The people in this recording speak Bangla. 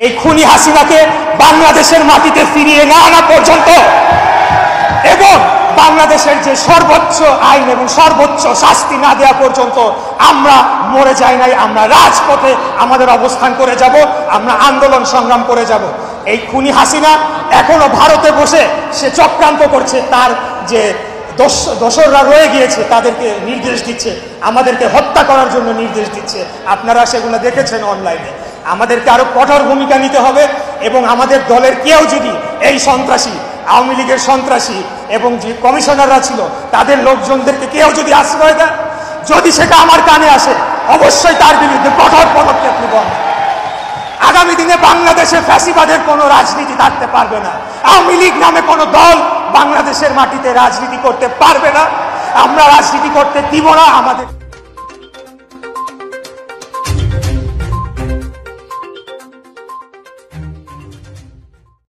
এই খুনি হাসিনাকে বাংলাদেশের মাটিতে ফিরিয়ে না আনা পর্যন্ত এবং বাংলাদেশের যে সর্বোচ্চ আইন এবং সর্বোচ্চ শাস্তি না দেওয়া পর্যন্ত আমরা মরে যাই নাই। আমরা রাজপথে আমাদের অবস্থান করে যাব, আমরা আন্দোলন সংগ্রাম করে যাব। এই খুনি হাসিনা এখনো ভারতে বসে সে চক্রান্ত করছে, তার যে দোসররা রয়ে গিয়েছে তাদেরকে নির্দেশ দিচ্ছে, আমাদেরকে হত্যা করার জন্য নির্দেশ দিচ্ছে। আপনারা সেগুলো দেখেছেন অনলাইনে। আমাদেরকে আরো কঠোর ভূমিকা নিতে হবে এবং আমাদের দলের কেউ যদি এই সন্ত্রাসী, আওয়ামী লীগের সন্ত্রাসী এবং যে কমিশনাররা ছিল তাদের লোকজনদেরকে কেউ যদি আশ্রয় দেয়, যদি সেটা আমার কানে আসে, অবশ্যই তার বিরুদ্ধে কঠোর পদক্ষেপ নেব। আগামী দিনে বাংলাদেশে ফ্যাসিবাদের কোনো রাজনীতি থাকতে পারবে না। আওয়ামী লীগ নামে কোনো দল বাংলাদেশের মাটিতে রাজনীতি করতে পারবে না। আমরা রাজনীতি করতে দিব না। আমাদের